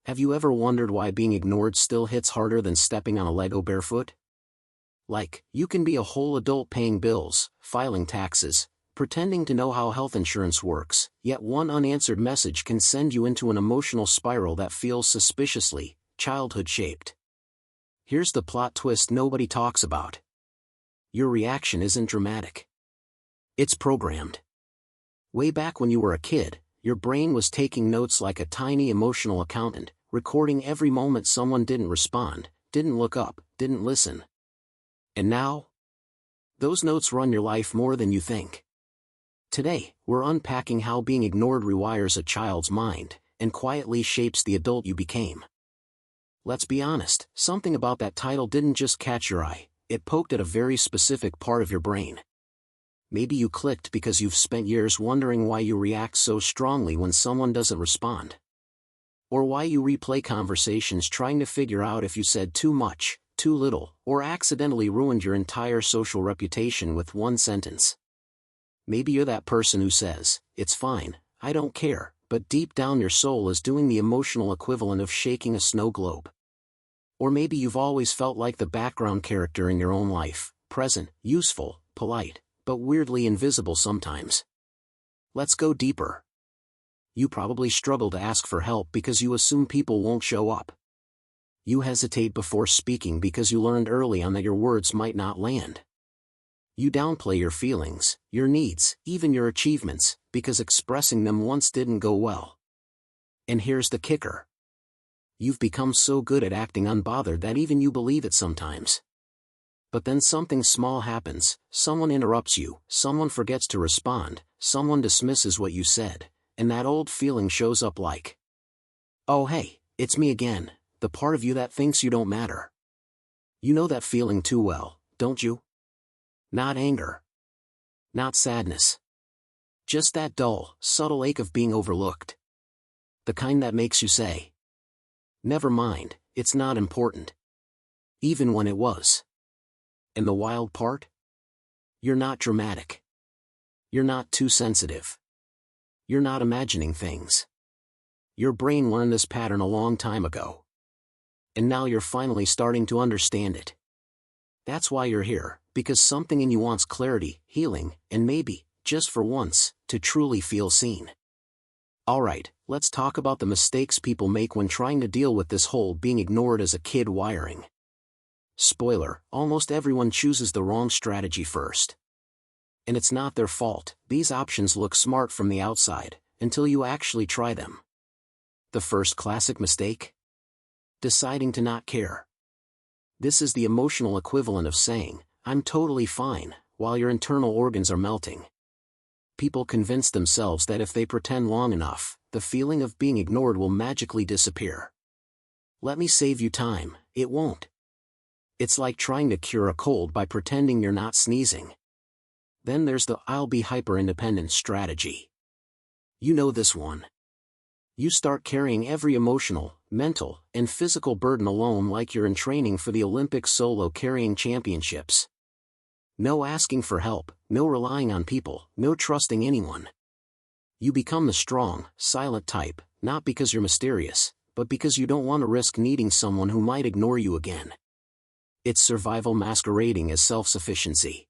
Have you ever wondered why being ignored still hits harder than stepping on a Lego barefoot? Like, you can be a whole adult paying bills, filing taxes, pretending to know how health insurance works, yet one unanswered message can send you into an emotional spiral that feels suspiciously childhood-shaped. Here's the plot twist nobody talks about. Your reaction isn't dramatic. It's programmed. Way back when you were a kid, your brain was taking notes like a tiny emotional accountant, recording every moment someone didn't respond, didn't look up, didn't listen. And now? Those notes run your life more than you think. Today, we're unpacking how being ignored rewires a child's mind, and quietly shapes the adult you became. Let's be honest, something about that title didn't just catch your eye, it poked at a very specific part of your brain. Maybe you clicked because you've spent years wondering why you react so strongly when someone doesn't respond. Or why you replay conversations trying to figure out if you said too much, too little, or accidentally ruined your entire social reputation with one sentence. Maybe you're that person who says, "It's fine, I don't care," but deep down your soul is doing the emotional equivalent of shaking a snow globe. Or maybe you've always felt like the background character in your own life, present, useful, polite, but weirdly invisible sometimes. Let's go deeper. You probably struggle to ask for help because you assume people won't show up. You hesitate before speaking because you learned early on that your words might not land. You downplay your feelings, your needs, even your achievements, because expressing them once didn't go well. And here's the kicker. You've become so good at acting unbothered that even you believe it sometimes. But then something small happens, someone interrupts you, someone forgets to respond, someone dismisses what you said, and that old feeling shows up like, "Oh hey, it's me again, the part of you that thinks you don't matter." You know that feeling too well, don't you? Not anger. Not sadness. Just that dull, subtle ache of being overlooked. The kind that makes you say, "Never mind, it's not important." Even when it was. And the wild part? You're not dramatic. You're not too sensitive. You're not imagining things. Your brain learned this pattern a long time ago. And now you're finally starting to understand it. That's why you're here, because something in you wants clarity, healing, and maybe, just for once, to truly feel seen. Alright, let's talk about the mistakes people make when trying to deal with this whole being ignored as a kid wiring. Spoiler, almost everyone chooses the wrong strategy first. And it's not their fault, these options look smart from the outside, until you actually try them. The first classic mistake? Deciding to not care. This is the emotional equivalent of saying, "I'm totally fine," while your internal organs are melting. People convince themselves that if they pretend long enough, the feeling of being ignored will magically disappear. Let me save you time, it won't. It's like trying to cure a cold by pretending you're not sneezing. Then there's the "I'll be hyper-independent" strategy. You know this one. You start carrying every emotional, mental, and physical burden alone like you're in training for the Olympic solo carrying championships. No asking for help, no relying on people, no trusting anyone. You become the strong, silent type, not because you're mysterious, but because you don't want to risk needing someone who might ignore you again. It's survival masquerading as self-sufficiency.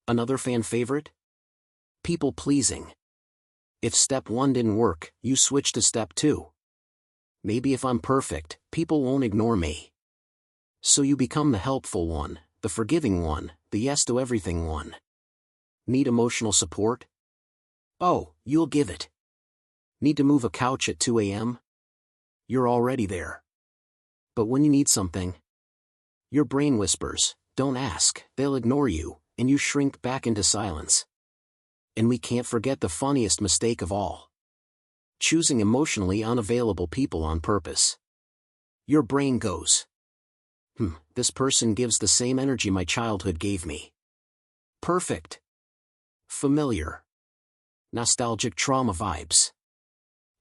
Another fan favorite? People-pleasing. If step 1 didn't work, you switch to step 2. Maybe if I'm perfect, people won't ignore me. So you become the helpful one, the forgiving one, the yes-to-everything one. Need emotional support? Oh, you'll give it. Need to move a couch at 2 a.m.? You're already there. But when you need something, your brain whispers, "Don't ask, they'll ignore you," and you shrink back into silence. And we can't forget the funniest mistake of all. Choosing emotionally unavailable people on purpose. Your brain goes, this person gives the same energy my childhood gave me. Perfect. Familiar. Nostalgic trauma vibes.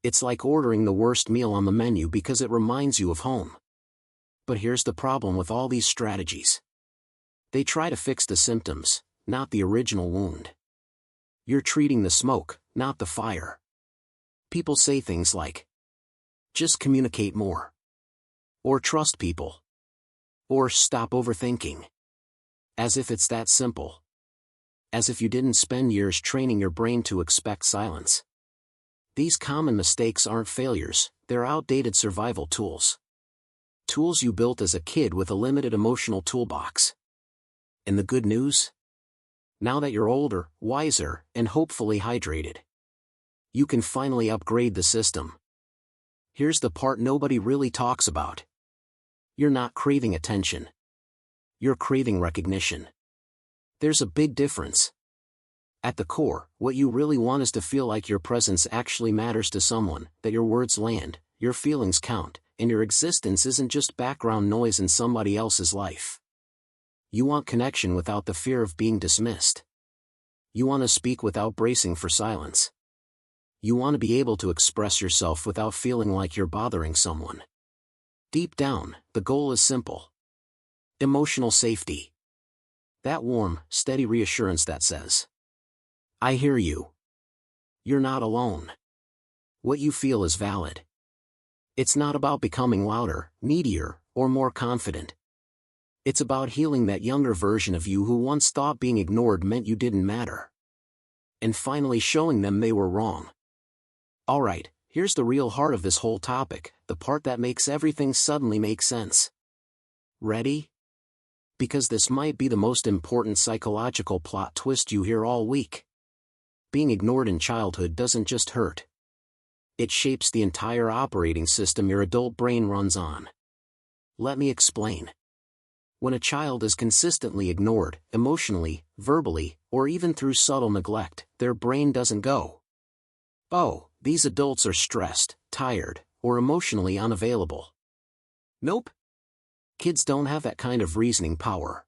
It's like ordering the worst meal on the menu because it reminds you of home. But here's the problem with all these strategies. They try to fix the symptoms, not the original wound. You're treating the smoke, not the fire. People say things like, Just communicate more. Or trust people. Or stop overthinking. As if it's that simple. As if you didn't spend years training your brain to expect silence. These common mistakes aren't failures, they're outdated survival tools. Tools you built as a kid with a limited emotional toolbox. And the good news? Now that you're older, wiser, and hopefully hydrated, you can finally upgrade the system. Here's the part nobody really talks about. You're not craving attention. You're craving recognition. There's a big difference. At the core, what you really want is to feel like your presence actually matters to someone, that your words land, your feelings count, and your existence isn't just background noise in somebody else's life. You want connection without the fear of being dismissed. You want to speak without bracing for silence. You want to be able to express yourself without feeling like you're bothering someone. Deep down, the goal is simple. Emotional safety. That warm, steady reassurance that says, I hear you. You're not alone. What you feel is valid. It's not about becoming louder, needier, or more confident. It's about healing that younger version of you who once thought being ignored meant you didn't matter. And finally showing them they were wrong. Alright, here's the real heart of this whole topic, the part that makes everything suddenly make sense. Ready? Because this might be the most important psychological plot twist you hear all week. Being ignored in childhood doesn't just hurt. It shapes the entire operating system your adult brain runs on. Let me explain. When a child is consistently ignored, emotionally, verbally, or even through subtle neglect, their brain doesn't go, oh, these adults are stressed, tired, or emotionally unavailable. Nope. Kids don't have that kind of reasoning power.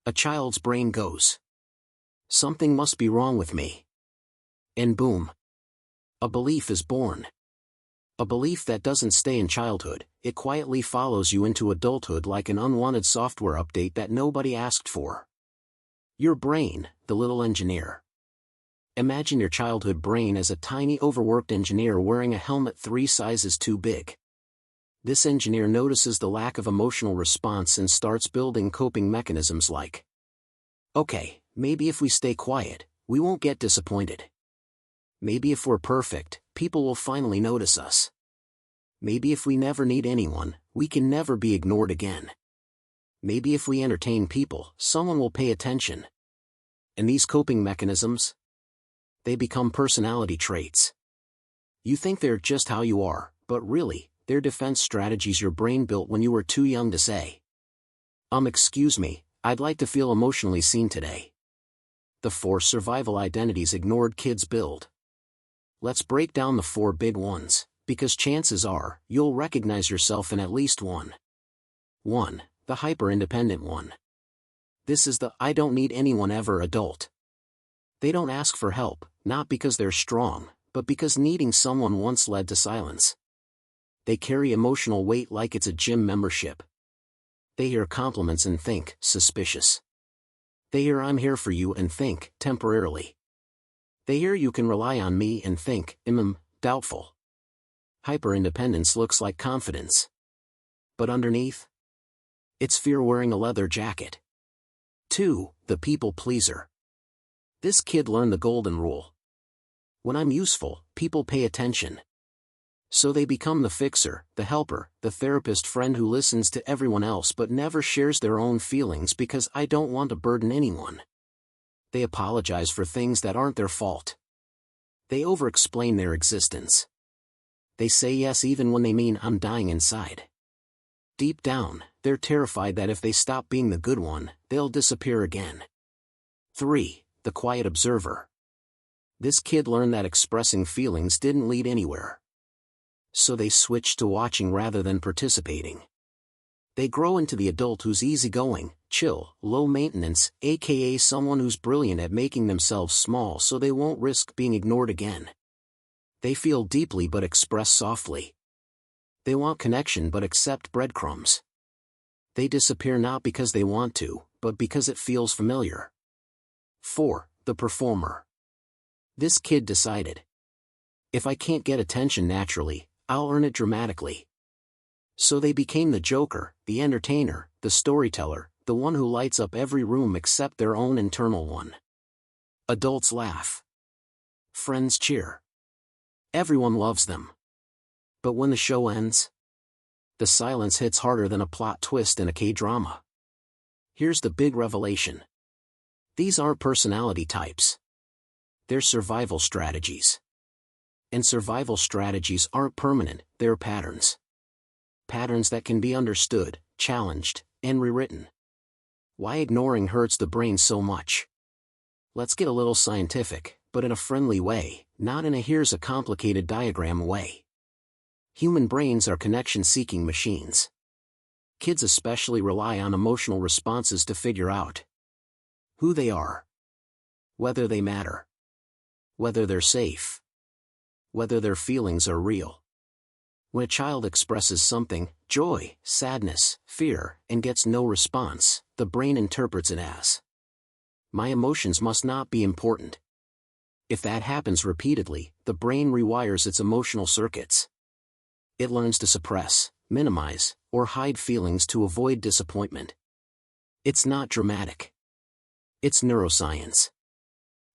A child's brain goes, something must be wrong with me. And boom. A belief is born. A belief that doesn't stay in childhood, it quietly follows you into adulthood like an unwanted software update that nobody asked for. Your brain, the little engineer. Imagine your childhood brain as a tiny overworked engineer wearing a helmet 3 sizes too big. This engineer notices the lack of emotional response and starts building coping mechanisms like, okay, maybe if we stay quiet, we won't get disappointed. Maybe if we're perfect, people will finally notice us. Maybe if we never need anyone, we can never be ignored again. Maybe if we entertain people, someone will pay attention. And these coping mechanisms? They become personality traits. You think they're just how you are, but really, they're defense strategies your brain built when you were too young to say, excuse me, I'd like to feel emotionally seen today. The 4 survival identities ignored kids build. Let's break down the 4 big ones, because chances are, you'll recognize yourself in at least one. 1. The hyper-independent one. This is the I don't need anyone ever adult. They don't ask for help, not because they're strong, but because needing someone once led to silence. They carry emotional weight like it's a gym membership. They hear compliments and think, suspicious. They hear I'm here for you and think, temporarily. They hear you can rely on me and think, doubtful. Hyper-independence looks like confidence. But underneath? It's fear wearing a leather jacket. 2. The people pleaser. This kid learned the golden rule. When I'm useful, people pay attention. So they become the fixer, the helper, the therapist friend who listens to everyone else but never shares their own feelings because I don't want to burden anyone. They apologize for things that aren't their fault. They over-explain their existence. They say yes even when they mean I'm dying inside. Deep down, they're terrified that if they stop being the good one, they'll disappear again. 3. The quiet observer. This kid learned that expressing feelings didn't lead anywhere. So they switched to watching rather than participating. They grow into the adult who's easygoing, chill, low maintenance, aka someone who's brilliant at making themselves small so they won't risk being ignored again. They feel deeply but express softly. They want connection but accept breadcrumbs. They disappear not because they want to, but because it feels familiar. 4. The performer. This kid decided, if I can't get attention naturally, I'll earn it dramatically. So they became the joker, the entertainer, the storyteller, the one who lights up every room except their own internal one. Adults laugh. Friends cheer. Everyone loves them. But when the show ends, the silence hits harder than a plot twist in a K-drama. Here's the big revelation. These aren't personality types. They're survival strategies. And survival strategies aren't permanent, they're patterns. Patterns that can be understood, challenged, and rewritten. Why ignoring hurts the brain so much? Let's get a little scientific, but in a friendly way, not in a here's a complicated diagram way. Human brains are connection-seeking machines. Kids especially rely on emotional responses to figure out who they are, whether they matter, whether they're safe, whether their feelings are real. When a child expresses something, joy, sadness, fear, and gets no response, the brain interprets it as, my emotions must not be important. If that happens repeatedly, the brain rewires its emotional circuits. It learns to suppress, minimize, or hide feelings to avoid disappointment. It's not dramatic. It's neuroscience.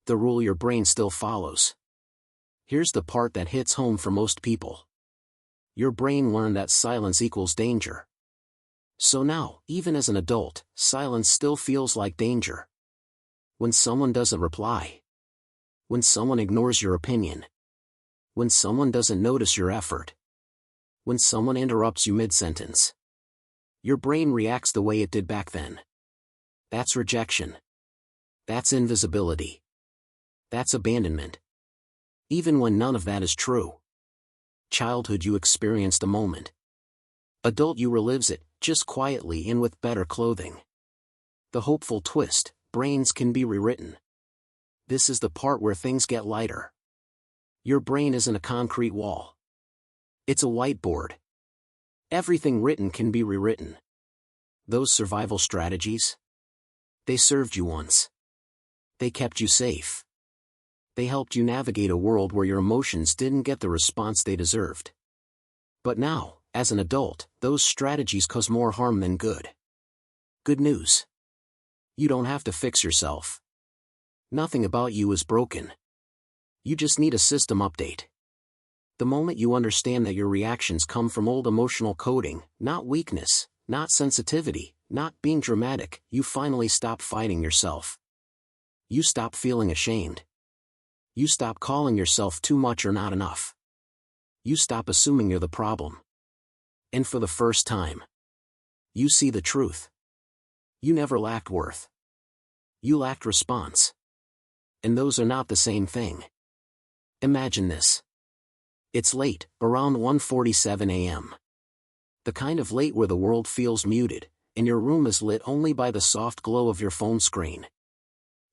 The rule your brain still follows. Here's the part that hits home for most people. Your brain learned that silence equals danger. So now, even as an adult, silence still feels like danger. When someone doesn't reply. When someone ignores your opinion. When someone doesn't notice your effort. When someone interrupts you mid-sentence. Your brain reacts the way it did back then. That's rejection. That's invisibility. That's abandonment. Even when none of that is true. Childhood you experienced a moment. Adult you relives it, just quietly and with better clothing. The hopeful twist, brains can be rewritten. This is the part where things get lighter. Your brain isn't a concrete wall. It's a whiteboard. Everything written can be rewritten. Those survival strategies? They served you once. They kept you safe. They helped you navigate a world where your emotions didn't get the response they deserved. But now, as an adult, those strategies cause more harm than good. Good news. You don't have to fix yourself. Nothing about you is broken. You just need a system update. The moment you understand that your reactions come from old emotional coding, not weakness, not sensitivity, not being dramatic, you finally stop fighting yourself. You stop feeling ashamed. You stop calling yourself too much or not enough. You stop assuming you're the problem. And for the first time, you see the truth. You never lacked worth. You lacked response. And those are not the same thing. Imagine this. It's late, around 1:47 a.m. The kind of late where the world feels muted, and your room is lit only by the soft glow of your phone screen.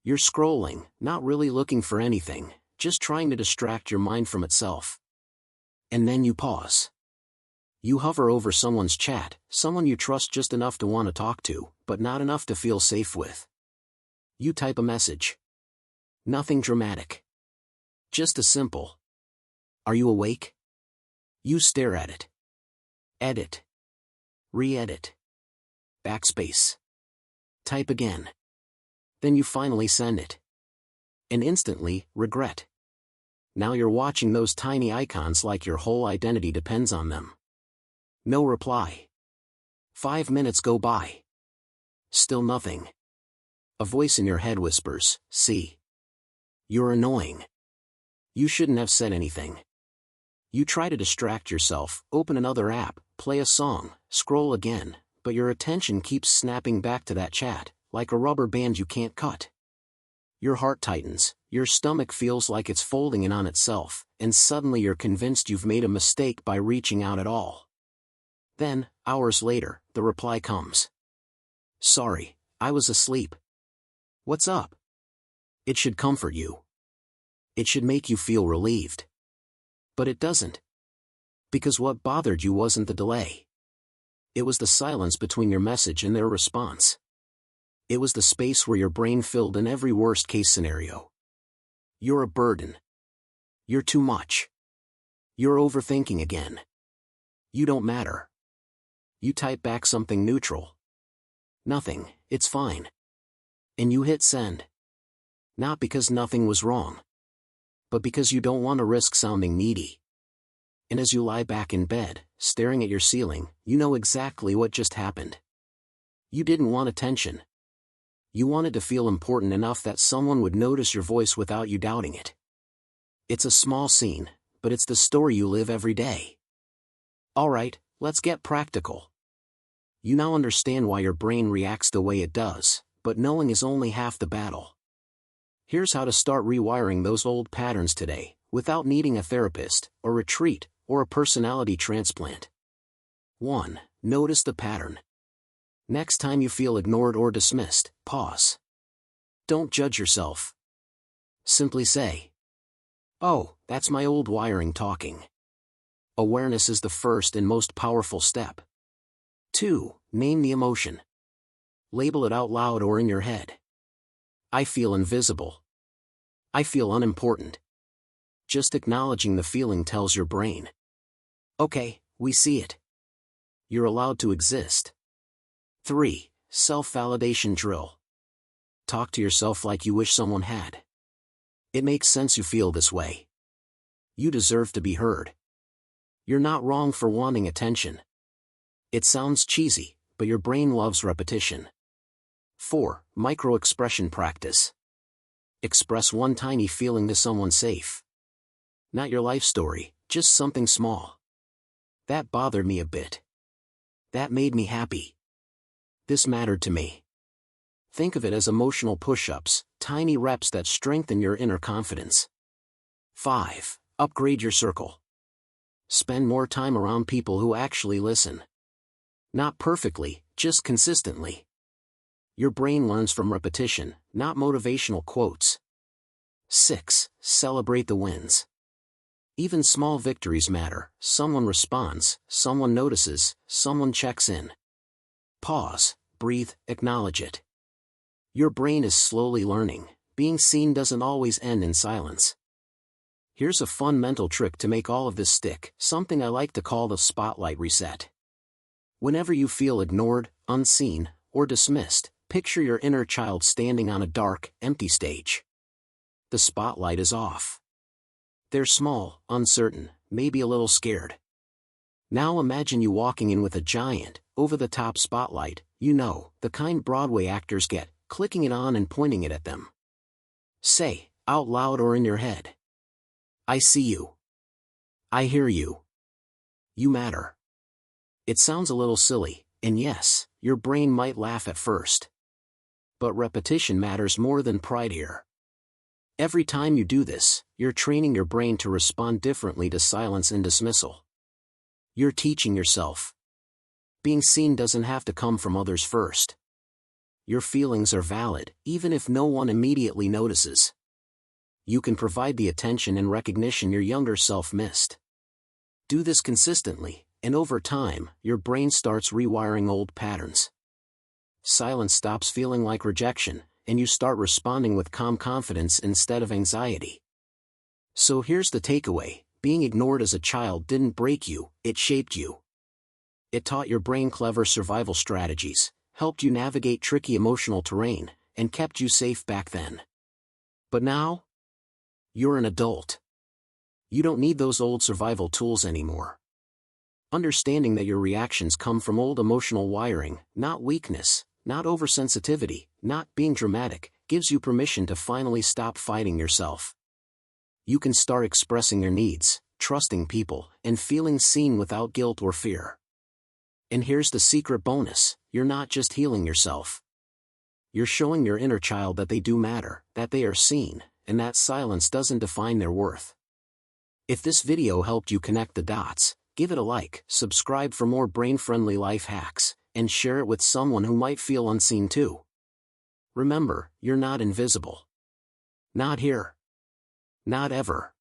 You're scrolling, not really looking for anything, just trying to distract your mind from itself. And then you pause. You hover over someone's chat, someone you trust just enough to want to talk to, but not enough to feel safe with. You type a message. Nothing dramatic. Just a simple, "Are you awake?" You stare at it. Edit. Re-edit. Backspace. Type again. Then you finally send it. And instantly, regret. Now you're watching those tiny icons like your whole identity depends on them. No reply. 5 minutes go by. Still nothing. A voice in your head whispers, "See. You're annoying. You shouldn't have said anything." You try to distract yourself, open another app, play a song, scroll again, but your attention keeps snapping back to that chat, like a rubber band you can't cut. Your heart tightens, your stomach feels like it's folding in on itself, and suddenly you're convinced you've made a mistake by reaching out at all. Then, hours later, the reply comes. "Sorry, I was asleep." What's up? It should comfort you. It should make you feel relieved. But it doesn't. Because what bothered you wasn't the delay. It was the silence between your message and their response. It was the space where your brain filled in every worst-case scenario. You're a burden. You're too much. You're overthinking again. You don't matter. You type back something neutral. Nothing, it's fine. And you hit send. Not because nothing was wrong, but because you don't want to risk sounding needy. And as you lie back in bed, staring at your ceiling, you know exactly what just happened. You didn't want attention. You wanted to feel important enough that someone would notice your voice without you doubting it. It's a small scene, but it's the story you live every day. Alright, let's get practical. You now understand why your brain reacts the way it does, but knowing is only half the battle. Here's how to start rewiring those old patterns today, without needing a therapist, a retreat, or a personality transplant. 1. Notice the pattern. Next time you feel ignored or dismissed, pause. Don't judge yourself. Simply say, "Oh, that's my old wiring talking." Awareness is the first and most powerful step. 2. Name the emotion. Label it out loud or in your head. I feel invisible. I feel unimportant. Just acknowledging the feeling tells your brain, okay, we see it. You're allowed to exist. 3. Self-validation drill. Talk to yourself like you wish someone had. It makes sense you feel this way. You deserve to be heard. You're not wrong for wanting attention. It sounds cheesy, but your brain loves repetition. 4. Micro-expression practice. Express one tiny feeling to someone safe. Not your life story, just something small. That bothered me a bit. That made me happy. This mattered to me. Think of it as emotional push-ups, tiny reps that strengthen your inner confidence. 5. Upgrade your circle. Spend more time around people who actually listen. Not perfectly, just consistently. Your brain learns from repetition, not motivational quotes. 6. Celebrate the wins. Even small victories matter. Someone responds, someone notices, someone checks in. Pause, breathe, acknowledge it. Your brain is slowly learning. Being seen doesn't always end in silence. Here's a fun mental trick to make all of this stick, something I like to call the spotlight reset. Whenever you feel ignored, unseen, or dismissed, picture your inner child standing on a dark, empty stage. The spotlight is off. They're small, uncertain, maybe a little scared. Now imagine you walking in with a giant, over-the-top spotlight, the kind Broadway actors get, clicking it on and pointing it at them. Say, out loud or in your head, I see you. I hear you. You matter. It sounds a little silly, and yes, your brain might laugh at first. But repetition matters more than pride here. Every time you do this, you're training your brain to respond differently to silence and dismissal. You're teaching yourself. Being seen doesn't have to come from others first. Your feelings are valid, even if no one immediately notices. You can provide the attention and recognition your younger self missed. Do this consistently, and over time, your brain starts rewiring old patterns. Silence stops feeling like rejection, and you start responding with calm confidence instead of anxiety. So here's the takeaway: being ignored as a child didn't break you, it shaped you. It taught your brain clever survival strategies, helped you navigate tricky emotional terrain, and kept you safe back then. But now, you're an adult. You don't need those old survival tools anymore. Understanding that your reactions come from old emotional wiring, not weakness, not oversensitivity, not being dramatic, gives you permission to finally stop fighting yourself. You can start expressing your needs, trusting people, and feeling seen without guilt or fear. And here's the secret bonus: you're not just healing yourself. You're showing your inner child that they do matter, that they are seen, and that silence doesn't define their worth. If this video helped you connect the dots, give it a like, subscribe for more brain-friendly life hacks, and share it with someone who might feel unseen too. Remember, you're not invisible. Not here. Not ever.